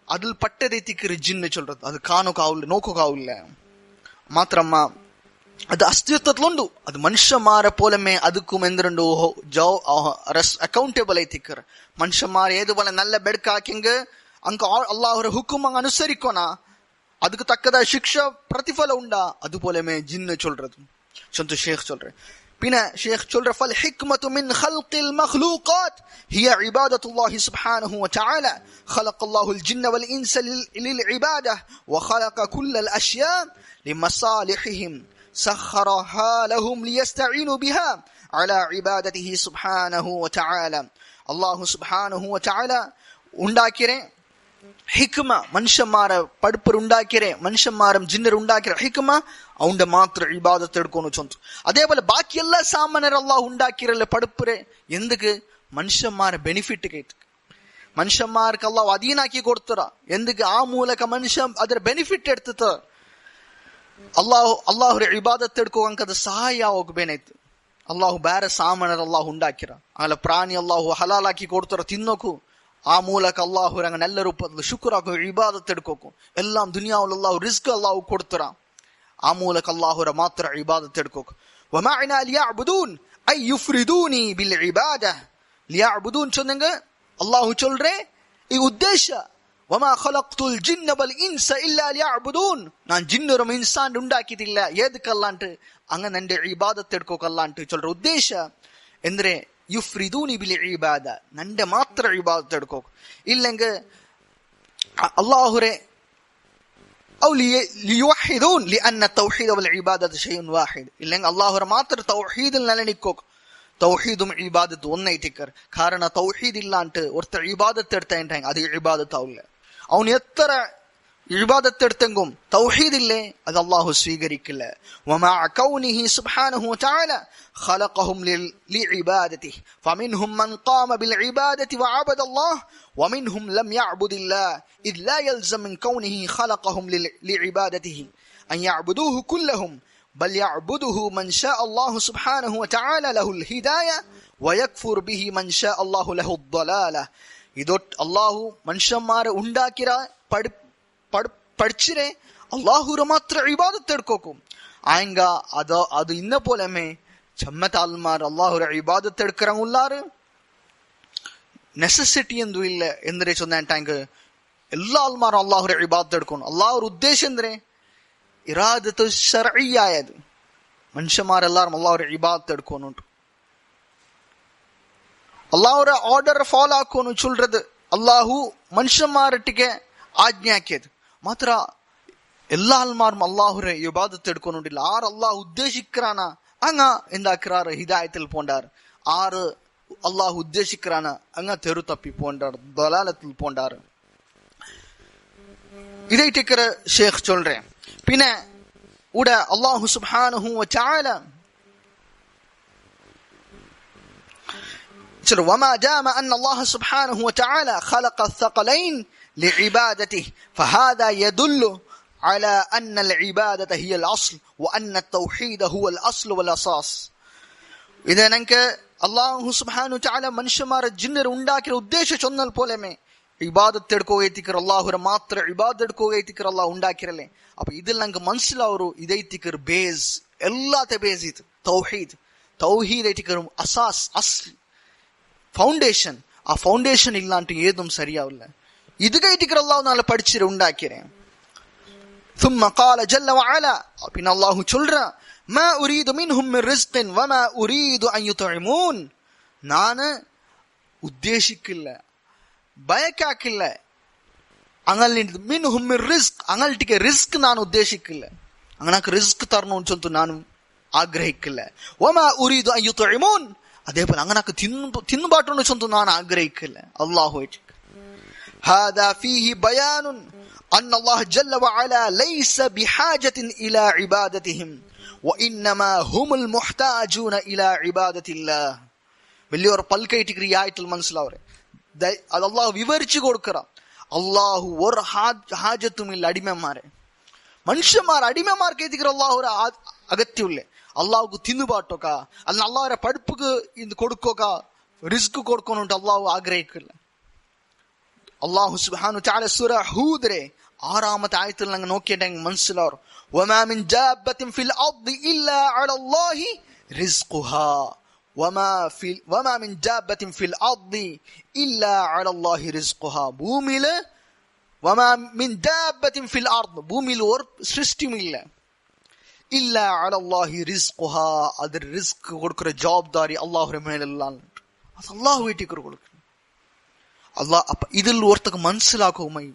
அதில் பட்டதைத்திக்கிற ஜின்னு சொல்றது அது காணுக்காவில்லை நோக்குக்காவில்லை ಮಾತ್ರಮ್ಮ ಅದು ಅಸ್ತಿತ್ವದಲ್ಲುಂಡು. ಅದು ಮನುಷ್ಯಮಾರ ಪೋಲಮೆ ಅದಕ್ಕೂ ಎಂದ್ರಂಡು ಅಕೌಂಟೇಬಲ್ ಐತಿಕ್ಕರ್. ಮನುಷ್ಯಮಾರ ಏದು ಬಲ ನಲ್ಲ ಬೆಡ್ಕ ಹಾಕಿಂಗ ಅಂಕ ಅಲ್ಲಾಹರ ಹುಕುಮ್ ಅಂಗ ಅನುಸರಿಕೋಣ அதுக்கு தக்கதா ಶಿಕ್ಷಾ ಪ್ರತಿಫಲ ಉಂಡಾ ಅದು ಪೋಲಮೆ ಜಿನ್ನು ಚೊಲ್றது ಸಂತು ಶೇಖ್ ಚೊಲ್ರೆ. பின்ன ஷேக் சொல்ற ஃபல் ஹிக்மத்து மின் خلقில் மக்லூகாத் هي عبادة الله سبحانه وتعالى. خلق الله الجن والإنس للعبادة وخلق كل الأشياء لمصالحهم سخرها لهم ليستعينوا بها على عبادته سبحانه وتعالى. الله سبحانه وتعالى ഉണ്ടാക്കിരെ ಹಿಕ್ಮ ಮನುಷ್ಯಮಾರ ಪಡ್ಪರು ഉണ്ടാക്കിರೆ ಮನುಷ್ಯಮಾರಂ ಜಿನ್ನರು ഉണ്ടാക്കിರೆ ಹಿಕ್ಮ ಅವನ ಮಾತ್ರ ಇಬಾದತ್ ಎಡ್ಕೊಂಡು ಚೊಂತು. അതേപോലെ ബാക്കി എല്ലാ സാമാന്യർ അല്ലാഹു ഉണ്ടാക്കിരല്ല പടുപ്പരെ എന്തുക്ക് മനുഷ്യന്മാരെ ബെനിഫിറ്റ് കേട്ട് മനുഷ്യന്മാർക്ക് അല്ലാഹു അധീനാക്കി കൊടുത്തറ എന്തുക്ക് ആ ಮೂಲಕ ಮನುಷ್ಯ ಅದರ ಬೆನಿಫಿಟ್ ಎಡ್ತತ ಅಲ್ಲಾಹು ಇಬಾದತ್ ಎಡ್ಕೋಂಕದ ಸಹಾಯ ಹೋಗ್ಬೇನಾಯ್ತು. ಅಲ್ಲಾಹು ಬೇರೆ ಸಾಮಾನ್ಯರ ಅಲ್ಲಾಹು ഉണ്ടാക്കിರ ಆಮೇಲೆ ಪ್ರಾಣಿ ಅಲ್ಲಾಹು ಹಲಾಲಾಕಿ ಕೊಡ್ತಾರ ತಿನ್ನೋಕು ಆ ಮೂಲಕ ಅಲ್ಲಾಹು ರಂಗ ನೆಲ್ಲ ರೂಪದಲ್ಲಿ ಶುಕ್ರಾಕು ಇಬಾದತ್ ಎಡ್ಕೋಕು ಎല്ലാം ದುನಿಯಾವಲ್ಲಿ ಅಲ್ಲಾಹು ರಿಸ್ಕ್ ಅಲ್ಲಾಹು ಕೊಡ್ತಾರ ಆ ಮೂಲಕ ಅಲ್ಲಾಹುರ ಮಾತ್ರ ಇಬಾದತ್ ಎಡ್ಕೋಕು. ವಮಾಅನಾ ಲಿಯಅಬುದೂನ್ I ಯುಫ್ರಿದೂನಿ bill ಇಬಾದಹ. ಲಿಯಅಬುದೂನ್ ಚೊಂದಂಗ ಅಲ್ಲಾಹು ಚೊಲ್ರೆ ಈ ಉದ್ದೇಶ ವಮಾ ಖಲಕ್ತುಲ್ ಜಿನ್ನ ವಲ್ ಇನ್ಸ ಇಲ್ಲಾ ಲಿಯಅಬುದೂನ್. ನಾನು ಜಿನ್ನರು ಇನ್ಸಾನ್ ഉണ്ടാക്കിയിട്ടില്ല ಏದಕ್ಕಲ್ಲ ಅಂಗ ನಂಡೆ ಇಬಾದತ್ ಎಡ್ಕೋಕಲ್ಲ ಅಂತ ಚೊಲ್ರೆ. ಉದ್ದೇಶ ಎಂದ್ರೆ ಯುಫ್ರಿದೂನಿ ಬಿಲ್ ಇಬಾದ ನಂಡೆ ಮಾತ್ರ ಇಬಾದತ್ ಎಡ್ಕೋಕು ಇಲ್ಲಂಗ ಅಲ್ಲಾಹುರೆ أو ليوحدون لأن التوحيد والعبادة شيء واحد. إلا الله رماتر توحيد لنا نكوك توحيد عبادة ونيتكر كارنا توحيد إلا أنت ورت عبادة ترتين تين هذه عبادة أولا أو يتر عبادة ترتنكم توحيد الله هذا الله سيجريك الله. ومع كونه سبحانه وتعالى خلقهم لعبادته فمنهم من قام بالعبادة وعبد الله ومنهم لم يعبد الله إذ لا يلزم من كونه خلقهم لعبادته أن يعبدوه كلهم بل يعبده من شاء الله سبحانه وتعالى له الهداية ويكفر به من شاء الله له الضلالة. إذا الله من شمار ഉണ്ടാക്കിರ പഠിച്ചിരെ അള്ളാഹുര മാത്ര ഇബാദത്ത് എടുക്കും ആയങ്ക അത് ഇന്ന പോലെമേ ചമ്മത്ത ആൾമാർ അള്ളാഹുര ഇബാദത്ത് എടുക്കറങ്ങ ഉള്ളാറ് ನೆಸೆಸಿಟಿ ಎಂದು ಇಲ್ಲ ಎಂದ್ರೆ ಚೊಂದಂಟಾಂಗ ಎಲ್ಲ ಆಲ್ಮಾರು ಅಲ್ಲಾಹುರ ಇಬಾದತ್ ಎಡ್ಕೊಂಡು ಅಲ್ಲಾಹರ ಉದ್ದೇಶ ಅಂದ್ರೆ ಇರಾದತು ಶರ್ಇಯಾಯದು ಮನುಷ್ಯಮಾರೆಲ್ಲಾರು ಅಲ್ಲಾಹುರ ಇಬಾದತ್ ಎಡ್ಕೊಂಡು ಉಂಟು ಅಲ್ಲಾಹುರ ಆರ್ಡರ್ ಫಾಲೋ ಹಾಕೋನು ಚುಲ್றது ಅಲ್ಲಾಹು ಮನುಷ್ಯಮಾರಟ್ಟಿಗೆ ಆಜ್ಞೆ ಹಾಕಿയത് ಮಾತ್ರ എല്ലാ ആൾമാരും അള്ളാഹുര ഇബാദത്ത് എടുക്കൊണ്ടില്ല. ആറ് അള്ളാഹു ഉദ്ദേശിക്കാന അങ്ങ എന്താക്കാറ് ഹിദായത്തിൽ പോണ്ടാറ് ആറ് அல்லாஹ் உத்தேசிக்கிறான அங்க தெரு தப்பி போன்றார் தலாலத்தில் போன்றார். இதை டிக்கிற ஷேக் சொல்றேன். பின்ன உட அல்லாஹு சுப்ஹானஹு வ தஆலா وما دام أن الله سبحانه وتعالى خلق الثقلين لعبادته فهذا يدل على أن العبادة هي الأصل وأن التوحيد هو الأصل والأساس. إذا ننك അള്ളാഹു സുബ്ഹാനഹു തആല മനുഷ്യന്മാരെ ജിന്നർ ഉണ്ടാക്കിയ ഉദ്ദേശ ചൊന്നൽ പോലെമേ ഇബാദത്ത് എടുക്കുകയെത്തിക്കർ അള്ളാഹുര മാത്ര ഇബാദത്ത് എടുക്കുകയെത്തിക്കർ അള്ളാഹു ഉണ്ടാക്കിരല്ലേ. അപ്പൊ ഇതിൽ ನಂಗೆ ಮನಸ್ಸಿಲವರು ಇದೈತಿಕರ್ ಬೇಸ್ ಎಲ್ಲಾತೆ ಬೇಸ್ ಇದು ತೌಹೀದ್ ಐತಿಕರ್ ಅಸಾಸ್ ಅಸ್ಲ್ ಫೌಂಡೇಶನ್. ಆ ಫೌಂಡೇಶನ್ ಇಲ್ಲ ಅಂತ ಏದುಂ ಸರಿಯಾವಿಲ್ಲ. ഇത് കേട്ടിക്കർ അല്ലാഹു നാളെ പഠിച്ചിട്ട് ഉണ്ടാക്കിയേ. ثم قال جل وعلا, പിന്നെ അല്ലാഹു ചൊല്ലുற, ما أريد منهم من رزق وما أريد أن يطعمون, ನಾನು ഉദ്ദേശിക്കില്ല, ബയക്കാക്കില്ല ಅಂಗಲ್ನಿಂದ ಮಿನ್ಹುಮ್ ರಿಸ್ಕ್, ಅಂಗಲ್ಟಿಗೆ ರಿಸ್ಕ್ ನಾನು ಉದ್ದೇಶಿಕ್ಕಿಲ್ಲ, ಅಂಗನಕ್ಕೆ ರಿಸ್ಕ್ ತರನು ಅಂತ ನಾನು ಆಗ್ರಹಿಕ್ಕಿಲ್ಲ. ವಮಾ ಉರೀದು ಅನ್ ಯುತ್ಇಮೂನ್, അതേപോലെ അങ്ങനൊക്കെ തിന്നുപാട്ടുണ്ട് ചൊന്തു ഞാൻ ആഗ്രഹിക്കില്ല. അല്ലാഹു هذا فيه بيان أن الله جل وعلا ليس بحاجة إلى عبادتهم وإنما هم المحتاجون إلى عبادة الله. വലിയൊരു പൽക്കൈറ്റിക്ക് ഈ ആയത്തിൽ മനസ്സിലാവരെ. അത് അല്ലാഹു വിവരിച്ചു കൊടുക്കറ. അല്ലാഹു ഒരു ഹാജത്തുമില്ല അടിമമാരെ. മനുഷ്യന്മാർ അടിമമാർക്ക് എത്തിക്കറ അല്ലാഹു ഒരു അഗത്യമില്ലേ. അള്ളാഹുക്ക് തിന്നുപാട്ടോക്ക അല്ല അള്ളാഹുരെ പഠിப்புക്ക് ഇത് കൊടുക്കോക്ക റിസ്ക് കൊടുക്കണോട്ട് അള്ളാഹു ആഗ്രഹിക്കില്ല. അള്ളാഹു സുബ്ഹാനഹു വതആല സൂറ ഹൂദ് 6ാമത്തെ ആയത്തിൽ നിങ്ങൾ നോക്കിയിട്ട് മനസ്സിലാവും. വമാ മിൻ ദാബത്തിൻ ഫിൽ അർദി ഇല്ലാ അലല്ലാഹി റിസ്ഖുഹാ, വമാ മിൻ ദാബത്തിൻ ഫിൽ അർദി ഇല്ലാ അലല്ലാഹി റിസ്ഖുഹാ. ഭൂമിയില് വമാ മിൻ ദാബത്തിൻ ഫിൽ അർദ്, ഭൂമിയിൽ ഒരു സൃഷ്ടിയുമില്ല, ഇല്ല അലല്ലാഹി റിസ്ഖുഹാ, അത് റിസ്ക് കൊടുക്കുന്ന ജവാബ്ദാരി അള്ളാഹുടെ മേലെല്ലാം, അത് അള്ളാഹു വീട്ടിൽ കൊടുക്കണം. അള്ളാഹ് അപ്പൊ ഇതിൽ ഓർത്തൊക്കെ മനസ്സിലാക്കുമൈ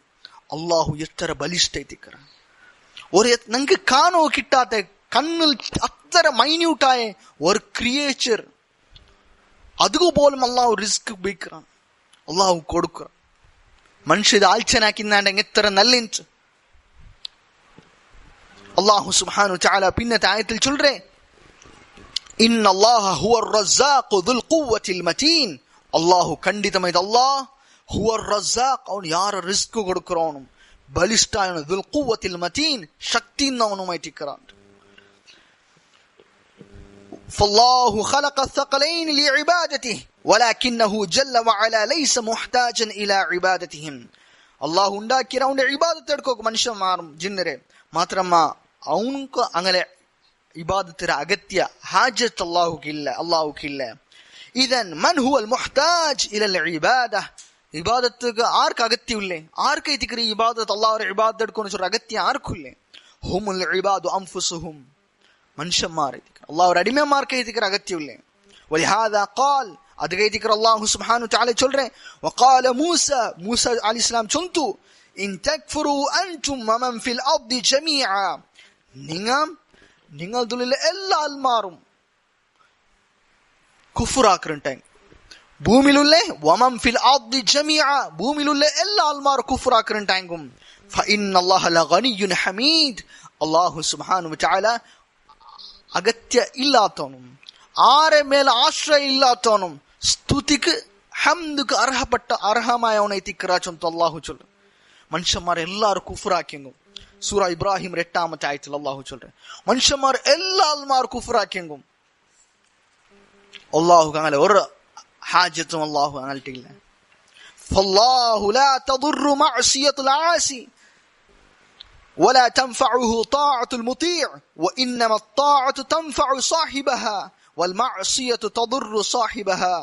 അള്ളാഹു എത്ര ബലിഷ്ഠ എത്തിക്കറ. ഒരു നമുക്ക് കാണോ കിട്ടാത്ത കണ്ണിൽ അത്ര മൈന്യൂട്ടായ ഒരു ക്രിയേച്ചർ അതുപോലും അള്ളാഹു റിസ്ക് ഉപയോഗിക്കണം, അള്ളാഹു കൊടുക്കുക. മനുഷ്യ ആൽച്ചനാക്കിന്നാണ്ടെങ്കിൽ എത്ര നല്ല അല്ലാഹു സുബ്ഹാനഹു വതആല പിന്നത്തെ ആയത്തിൽ ചൊല്ലുറേ, ഇന്നല്ലാഹ ഹുവർ റസ്സാഖു ദുൽ ഖുവ്വത്തിൽ മതീൻ. അല്ലാഹു ഖണ്ഡിതമായത് അല്ലാഹ് ഹുവർ റസ്സാഖ്, അവൻ യാർ റിസ്ക് കൊടുക്കറോനും ബലിഷ്ഠായാണ്, ദുൽ ഖുവ്വത്തിൽ മതീൻ, ശക്തി എന്നവനുമായിട്ടിക്കറാൻ. ഫല്ലാഹു ഖലഖ الثقلين لعبادته ولكنه جل وعلا ليس محتاجا الى عبادتهم. അല്ലാഹു ഉണ്ടാക്കിയ അവന്റെ ഇബാദത്ത് എടുക്കുക മനുഷ്യന്മാരും ജിന്നരെ മാത്രമ അവനക്ക് അങ്ങനെ ഇബാദത്തിന് അഗത്യ ഹാജത്ത് അല്ലാഹുക്കില്ല. ഇദൻ മൻ ഹുവൽ മുഹ്താജ് ഇലൽ ഇബാദ, ഇബാദത്തുക്ക് ആർക്ക് അഗത്യമില്ലേ, ആർക്ക് ഇതിക്കറി ഇബാദത്ത് അല്ലാഹുവിന്റെ ഇബാദത്ത് എടുക്കുന്ന ചൊല്ല അഗത്യം ആർക്കില്ലേ. ഹുമുൽ ഇബാദു അൻഫുസുഹും, മനുഷ്യന്മാർ അല്ലാഹുവിന്റെ അടിമമാർക്ക് ഇതിക്കറി അഗത്യമില്ലേ. വലിഹാദാ ഖാൽ, അത് ഇതിക്കറി അല്ലാഹു സുബ്ഹാനഹു വതആല ചൊല്ലുറേ, വഖാല മൂസ അലൈഹിസ്സലാം ചൊന്തു, ഇൻ തക്ഫുറു അൻതും വമൻ ഫിൽ അർദി ജമീഅ, നിങ്ങളുടെ എല്ലാ ആൽമാറും കുഫ്റാക്കിട്ടായി, ഭൂമിയിലുള്ള വമൻ ഫിൽ അർദി ജമീഅ, ഭൂമിയിലുള്ള എല്ലാ ആൽമാറും കുഫ്റാക്കിട്ടായെങ്കും ഫഇന്നല്ലാഹ ലഗനിയ്യുൻ ഹമീദ്, അല്ലാഹു സുബ്ഹാനഹു വതആല അഗത്യ ഇല്ലാത്തവനും ആരെ മേൽ ആശ്രയം ഇല്ലാത്തവനും സ്തുതിക്ക് ഹംദുക്ക് അർഹമായവനെ തിക്കറാച്ചൊന്തു അല്ലാഹു ചൊല്ലും. മനുഷ്യന്മാർ എല്ലാവരും കുഫ്റാക്കിയെങ്കും സൂറ ഇബ്രാഹിം 8ാമത്തെ ആയത്തിൽ അല്ലാഹു ചൊല്ലുറേ, മനുഷ്യന്മാർ എല്ലാ ആൽമാർ കുഫ്റാക്കിയെങ്കും അല്ലാഹു അങ്ങനെ ഒരു ഹാജത്തും അല്ലാഹു അങ്ങനട്ടില്ല. ഫല്ലാഹു ലാ തദുറു മഅസിയത്തുൽ ആസി ولا تنفعه طاعة المطيع وإنما الطاعة تنفع صاحبها والمعصية تضر صاحبها.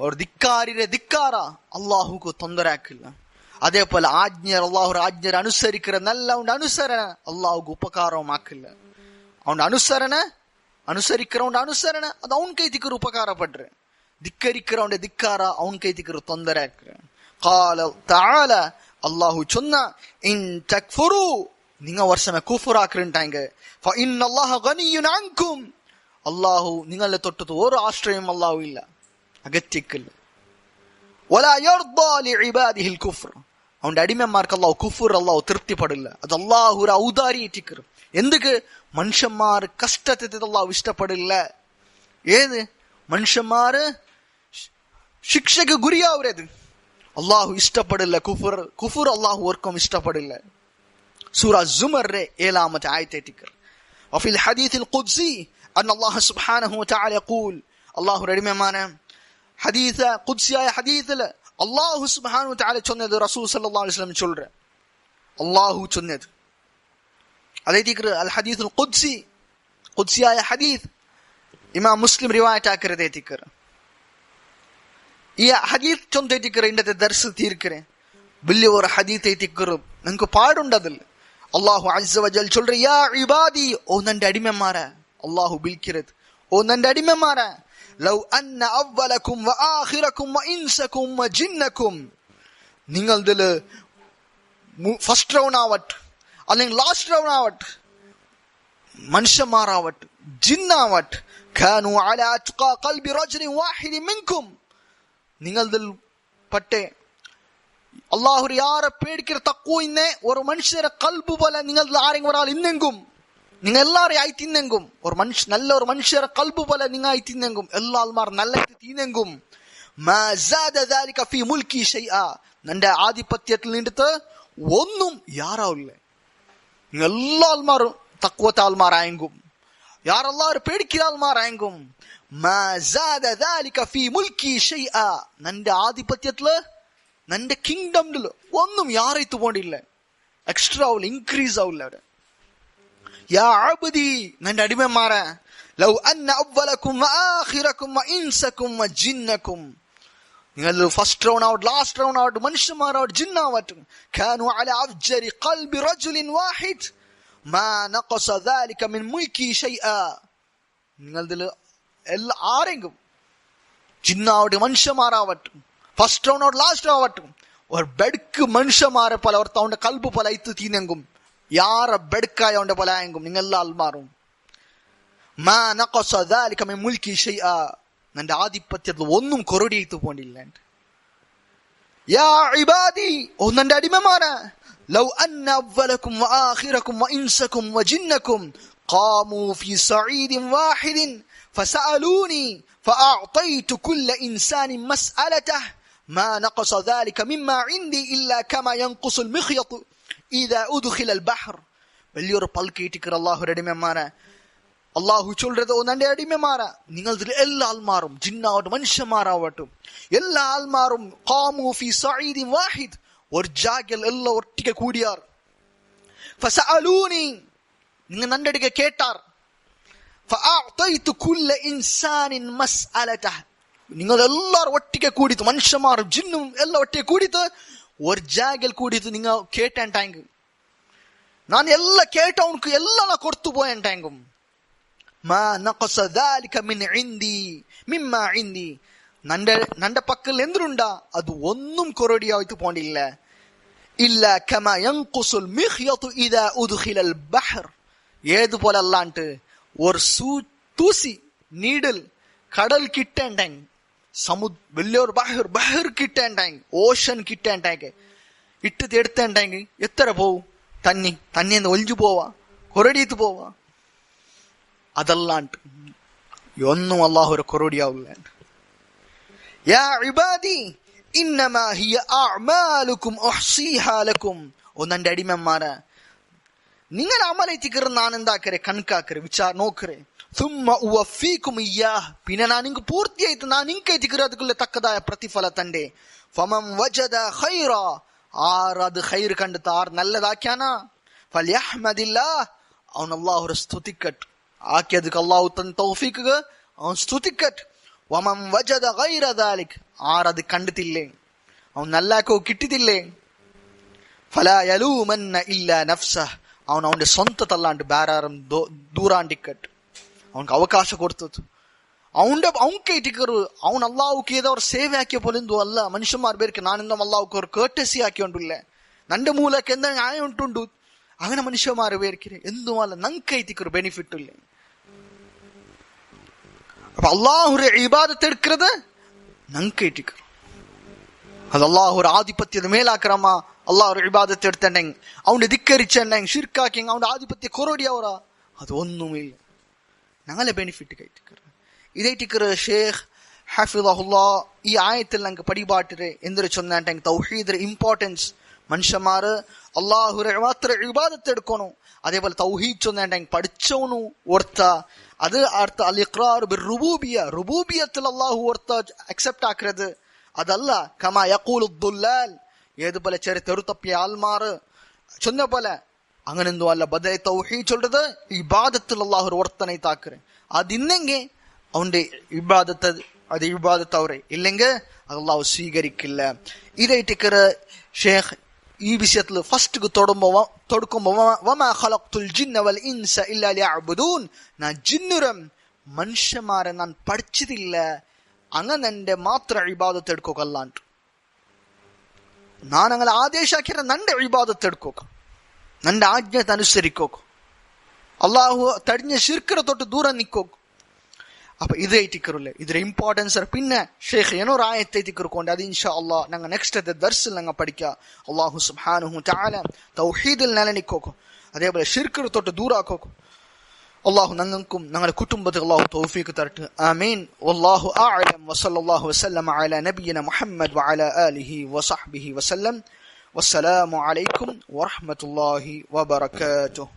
और ധിക്കാരിയുടെ ധിക്കാര അല്ലാഹുക്ക് തൊന്തരാക്കില്ല. അതേപോലെ ആജ്ഞർ അല്ലാഹുവിന്റെ ആജ്ഞർ അനുസരിക്കുന്ന നല്ല അനുസരണ അല്ലാഹുക്ക് ഉപകാരമാക്കില്ല. അവന്റെ അനുസരിக்கிறவന്റെ അനുസരണ അത് അവൻ കൈതിക്ക് ഉപകാരപ്പെടുற, ധിക്കരിக்கிறവന്റെ ധിക്കാര അവൻ കൈതിക്ക് തൊന്തരാക്കിற. ഖാല തആല, അല്ലാഹു ചൊന്ന, ഇൻ തക്ഫുറു, നിങ്ങൾ വർഷമേ കുഫ്റാക്കിട്ടാങ്ക, ഫഇന്നല്ലാഹ ഗനിയ്യുൻ അൻകും, അല്ലാഹു നിങ്ങളെ തൊട്ടത് ഒരു ആശ്രയം അല്ലാഹു ഇല്ല, അഗത്യക്കില്ല. വലാ യർദാ ലിഇബാദിഹിൽ കുഫ്ർ, അവന്റെ അടിമമാർക്ക് അല്ലാഹു കുഫ്ർ അല്ലാഹു തൃപ്തിപ്പെടില്ല. അത് അല്ലാഹു ഒരു ഔദാര്യത്തിക്കർ. എന്തൊക്കെ മനുഷ്യന്മാർ കഷ്ടത്തിൽ അല്ലാഹു ഇഷ്ടപ്പെടില്ല. ഏത് മനുഷ്യന്മാര് ശിക്ഷക്ക് ഗുരിയാവരത് അല്ലാഹു ഇഷ്ടപ്പെടില്ല. കുഫർ അല്ലാഹു ഓർക്കും ഇഷ്ടപ്പെടില്ല. സൂറ സുമർ 7ാമത്തെ ആയത്തേറ്റിക്കർ. വഫിൽ ഹദീസിൽ ഖുദ്സി അൻ അല്ലാഹു സുബ്ഹാനഹു വതആല യഖൂൽ, അല്ലാഹു റഹിമമാനെ ഹദീസ് ഖുദ്സിയായ ഹദീസിൽ അല്ലാഹു സുബ്ഹാനഹു വതആല ചൊന്നത് റസൂൽ സല്ലല്ലാഹു അലൈഹി വസല്ലം ചൊല്ലുற, അല്ലാഹു ചൊന്നത് അതേറ്റിക്കർ അൽ ഹദീസുൽ ഖുദ്സി, ഖുദ്സിയായ ഹദീസ് ഇമാം മുസ്ലിം റിവായത്ത് ആക്കരുതേറ്റിക്കർ. ഈ ഹദീസ് ചൊന്തേറ്റിക്കർ ഇന്നത്തെ ദർസ് തീർക്കറേ. വലിയ ഒരു ഹദീത്ത് തിക്കറും നിങ്ങൾക്ക് പാടുണ്ട് അതിൽ അല്ലാഹു അസ്സ വജൽ சொல்ற യാ ഇബാദി ഓ നന്റെ അടിമമാരെ അല്ലാഹു വിളിക്കുന്നത് ഓ നന്റെ അടിമമാരെ ലൗ അന്ന അവ്വലകും വആഖിറകും വഇൻസകും വജിന്നകും നിങ്ങളതിൽ ഫസ്റ്റ് റൗണ്ട് ആവട്ടെ അല്ലെങ്കിൽ ലാസ്റ്റ് റൗണ്ട് ആവട്ടെ മനുഷ്യന്മാരാവട്ടെ ജിന്നാവട്ടെ കാനു അലാ അത്ഖാ ഖൽബി റജുലിൻ വാഹിദി മിൻകും നിങ്ങളതിൽ പട്ടേ അള്ളാഹു യാരെ പേടിക്കുന്ന തക്കുവ ഇന്നേ ഒരു മനുഷ്യരെ കൽബ് പോലെ നിങ്ങൾ ആരെങ്കിലും ഒരാൾ ഇന്നെങ്കും നിങ്ങൾ എല്ലാവരെയും ആയി തിന്നെങ്കും ഒരു മനുഷ്യ നല്ല ഒരു മനുഷ്യരെ കൽബ് പോലെ നിങ്ങൾ ആയി തിന്നെങ്കും എല്ലാ ആൾമാർ നല്ല തിന്നെങ്കും നിന്റെ ആധിപത്യത്തിൽ നിന്നിട്ട് ഒന്നും യാറാവില്ലേ നിങ്ങൾ എല്ലാ ആൾമാരും തക്കുവത്തെ ആൾമാരായെങ്കും യാരെല്ലാവരും പേടിക്കുന്ന ആൾമാരായെങ്കും നിന്റെ ആധിപത്യത്തില് നിന്റെ കിങ്ഡമില് ഒന്നും യാറേത്തു പോണ്ടില്ല എക്സ്ട്രാ ആവില്ല ഇൻക്രീസ് ആവില്ല അവിടെ യാ അബ്ദി നിന്റെ അടിമമാരെ ലൗ അന്ന അവ്വലകും വആഖിറകും വഇൻസകും വജിന്നകും നിങ്ങൾ ഫസ്റ്റ് റൗണ്ട് ആവട്ടെ ലാസ്റ്റ് റൗണ്ട് ആവട്ടെ മനുഷ്യന്മാരാവട്ടെ ജിന്നാവട്ടെ കാനു അലാ അഫ്ജരി ഖൽബി റജുലിൻ വാഹിദ് മാ നഖസ ദാലിക മിൻ മുൽകി ഷൈആ നിങ്ങളതിൽ എല്ലാ ആരെങ്കിലും ജിന്നാവട്ടെ മനുഷ്യന്മാരാവട്ടെ ഫസ്റ്റ് റൗണ്ട് ലാസ്റ്റ് ആവട്ടെ ഒരു ബെഡ്ക്ക് മനുഷ്യന്മാരെ പോലെ അവർ അവന്റെ കൽബ് പോലെ ഇത്ത് തീന്നെങ്കും യാറെ ബെഡ്ക്കായ അവന്റെ പോലെ ആയെങ്കും നിങ്ങളെല്ലാ ആൾമാറും മാ നഖസ ദാലിക മിൻ മുൽകി ഷൈആ നിന്റെ ആധിപത്യത്തിൽ ഒന്നും കൊറടിയിട്ട് പോണ്ടില്ല യാ ഇബാദി ഓ നിന്റെ അടിമമാരെ ലൗ അന്ന അവ്വലകും വആഖിറകും വഇൻസകും വജിന്നകും ഖാമു ഫീ സഈദിൻ വാഹിദിൻ ഫസഅലൂനി ഫഅഅതൈതു കുല്ല ഇൻസാനിൻ മസ്അലതഹു മാ നഖസ ദാലിക മിമ്മാ ഇൻദി ഇല്ലാ കമാ യൻഖുസുൽ മിഖ്യതു ഇദാ ഉദ്ഖില അൽ ബഹർ വലിയൊരു പൽക്കീറ്റിക്കർ അല്ലാഹുവിന്റെ അടിമമാരെ അള്ളാഹു ചൊല്றது ഒന്നെ അടിമമാരാ നിങ്ങൾ എല്ലാ ആൾമാരും ജിന്നാവട്ടെ മനുഷ്യന്മാരാവട്ടെ എല്ലാ ആൾമാരും ഖാമു ഫീ സഈദിൻ വാഹിദ് ഒരു ജാഗൽ എല്ലാം ഒട്ടിക്ക് കൂടിയാർ ഫസഅലൂനി നിങ്ങൾ നന്റെ അടുക്കെ കേട്ടാർ ഫഅഅതൈതു കുല്ല ഇൻസാനിൻ മസ്അലതഹു നിങ്ങൾ എല്ലാവരും ഒട്ടിക്ക് കൂടിയിട്ട് മനുഷ്യന്മാരും ജിന്നും എല്ലാം ഒട്ടിക്ക് കൂടിയിട്ട് ഒരു ജാഗൽ കൂടിയിട്ട് നിങ്ങൾ കേട്ടാങ്കും ഞാൻ എല്ലാം കേട്ടവനക്ക് എല്ലാം ഞാൻ കൊടുത്തു പോയാങ്കും മാ നഖസ ദാലിക മിൻ ഇൻദി മിമ്മാ ഇൻദി നന്റെ പക്കൽ എന്തുണ്ടാ അത് ഒന്നും കൊറടിയായിട്ട് പോണ്ടില്ല ഇല്ലാ കമാ യൻഖുസുൽ മിഖ്യതു ഇദാ ഉദ്ഖില അൽ ബഹർ ഏതുപോലെ അല്ലാണ്ട് ഒരു തൂസി നീഡിൽ കടൽ കിട്ടേണ്ടെങ്കിൽ വലിയൊരു ബഹർ കിട്ടേണ്ടെങ്കിൽ ഓഷൻ കിട്ടേണ്ടെങ്കിൽ ഇട്ട് എടുത്തേണ്ടെങ്കിൽ എത്ര പോവും തന്നിന്ന് ഒലിഞ്ഞു പോവാ കൊറടിയിട്ട് പോവാ അതല്ലാണ്ട് ഒന്നും അല്ലാഹുവിന്റെ കൊറടിയാവില്ല യാ ഇബാദി ഇന്നമാ ഹിയ അഅമാലുകും ഉഹ്സിഹാ ലക്കും ഓ നന്റെ അടിമമാരെ നിങ്ങൾ അമലേറ്റിക്കർ ഞാൻ എന്താക്കരെ കണക്കാക്കരെ വിചാര നോക്കരെ സുമ്മ ഉവഫീകും ഇയ്യാഹ് പിന്നെ ഞാൻ നിങ്ങൾക്ക് പൂർത്തിയായിട്ട് ഞാൻ നിങ്ങൾക്ക് എത്തിക്കര അതുക്കുള്ള തക്കതായ പ്രതിഫല തന്റെ ഫമൻ വജദ ഖൈറ ആറത് ഖൈർ കണ്ടെത്ത ആർ നല്ലതാക്കിയാനാ ഫൽയഹ്മദില്ലാഹ് അവൻ അല്ലാഹുവിനെ സ്തുതിക്കട്ടെ ആക്കിയതുക്ക് അല്ലാഹു തന്ന തൗഫീഖ് അവൻ സ്തുതിക്കട്ടെ വമൻ വജദ ഗൈറ ദാലിക് ആറത് കണ്ടിട്ടില്ലേ അവൻ നല്ലാക്കോ കിട്ടിയിട്ടില്ലേ ഫലാ യലൂമന്ന ഇല്ലാ നഫ്സഹ് അവൻ അവന്റെ സ്വന്തത്തല്ലാണ്ട് ಬೇರಾರಂ ದೂರಾಂಡಿಕ್ಕಟ್ ಅವನಿಗೆ ಅವಕಾಶ ಕೊಡ್ತದ್ದು ಅವನ್ಕೆ ಇಟ್ಟಿಕರು ಅವನ್ ಅಲ್ಲಾವುಕ್ಕೆ ಏದವ್ರ ಸೇವೆ ಹಾಕಿಯ ಪೊಲಿಂದು ಅಲ್ಲ ಮನುಷ್ಯಮಾರ್ ಬೇರ್ಕೆ ನಾನಿಂದ ಅಲ್ಲಾವುಕ್ಕೆ ಅವ್ರು ಕರ್ಟಸಿ ಹಾಕಿ ಉಂಟುಲ್ಲ ನಂಡೆ ಮೂಲಕ ಎಂದ ನ್ಯಾಯ ಉಂಟುಂಡು അങ്ങനെ മനുഷ്യന്മാർ പേർക്കിരെ എന്തുമല്ല നങ്ക ഇത്തിക്കൊരു ബെനിഫിറ്റ് ഇല്ല അപ്പൊ അള്ളാഹുരെ ഇബാദത്ത് എടുക്കുന്നത് നങ്ക ഇട്ടിക്കರು അത് അള്ളാഹുര ആധിപത്യದ ಮೇಲಾಕ್ರಮ അള്ളാഹുര ഇബാദത്ത് എടുത്തിട്ടുണ്ടെങ്കിൽ അവന്റെ ധിക്കരിച്ചിട്ടുണ്ടെങ്കിൽ ഷിർക്കാക്കി അവന്റെ ആധിപത്യ കൊറോടിയവര അത് ഒന്നുമില്ല ഞങ്ങളെ ബെനിഫിറ്റ് കൈറ്റിക്കറ് ഇതേറ്റിക്കറ് ഷേഖ് ഹഫിദഹുല്ലാ ഈ ആയത്തിൽ ഞങ്ങൾക്ക് പടിപാട്ടിരെ എന്തൊരു ചൊന്നിട്ടുണ്ടെങ്കിൽ തൗഹീദിന്റെ ഇമ്പോർട്ടൻസ് മനുഷ്യന്മാര് അള്ളാഹുരെ മാത്ര ഇബാദത്ത് എടുക്കണം അതേപോലെ തൗഹീദ് ചൊന്നിട്ടുണ്ടെങ്കിൽ പഠിച്ചവനു ഓർത്ത അത് അർത്ഥ അൽ ഇഖ്റാർ ബിർ റുബൂബിയത്തിൽ അള്ളാഹു ഓർത്ത അക്സെപ്റ്റ് ആക്കരുത് അതല്ല കമാ യഖൂലു ദുല്ലാൽ ഏതുപോലെ ചെറിയ തെറുത്തപ്പിയ ആൽമാറ് ചൊന്ന പോലെ അങ്ങനെന്തോ അല്ല ബദൈ തൗഹീദ് ചൊല്ലത് ഇബാദത്തിൽ അള്ളാഹു ഓർത്തനെ താക്കറ് അതിന്നെങ്കിൽ അവന്റെ ഇബാദത്ത് അത് ഇബാദത്ത് അവരെ ഇല്ലെങ്കിൽ അള്ളാഹു സ്വീകരിക്കില്ല ഇതേറ്റിക്കറ് ഷേഖ് ഈ വിഷയത്തിൽ ഫസ്റ്റ് തൊടുക്കുമ്പോ വമാ ഖലഖ്തുൽ ജിന്ന വൽ ഇൻസ ഇല്ലാ ലിയഅ്ബുദൂൻ, ഞാൻ ജിന്നുരം മനുഷ്യന്മാരെ ഞാൻ പഠിച്ചതില്ല അങ്ങനെ എന്റെ മാത്രം ഇബാദത്ത് എടുക്കുകല്ലാണ്ട്, ഞാൻ അങ്ങനെ ആദേശാക്കിയ നന്റെ ഇബാദത്ത് എടുക്കുക, നന്റെ ആജ്ഞത്തെ അനുസരിക്കുക, അള്ളാഹു തടിഞ്ഞ ಶಿರ್ಕರ തൊട്ട് ದೂರ ನಿಕ್ಕೋಕು. ಅಪ್ಪ ಇದು ಐತಿಕ್ಕರಲ್ಲ ಇದರ ಇಂಪಾರ್ಟೆನ್ಸ್ പിന്നെ ഷേഖ് ಏನೋರು ಆಯತ್ ಐತಿಕ್ಕರ್ಕೊಂಡು ಅದು ಇನ್ಶಾ ಅಲ್ಲಾಹ್ ನಂಗೆ ನೆಕ್ಸ್ಟ್ ದರ್ಸಿಲ್ ನಂಗೆ പഠിക്ക. അല്ലാഹു സുബ്ഹാനഹു തആല തൗഹീദിൽ നിലനിൽക്കോക്കും, അതേപോലെ ಶಿರ್ಕರ തൊട്ട് ദൂര ആക്കോക്കും. അല്ലാഹു ഞങ്ങൾക്കും ഞങ്ങളുടെ കുടുംബത്തിൽ അല്ലാഹു തൗഫീഖ് തരട്ടെ. ആമീൻ. വല്ലാഹു അഅലം വസല്ലല്ലാഹു വസല്ലമ അലാ നബിയിന മുഹമ്മദ് വഅലാ ആലിഹി വസഹ്ബിഹി വസല്ലം. വസ്സലാമു അലൈക്കും വറഹ്മത്തുള്ളാഹി വബറകാതുഹു.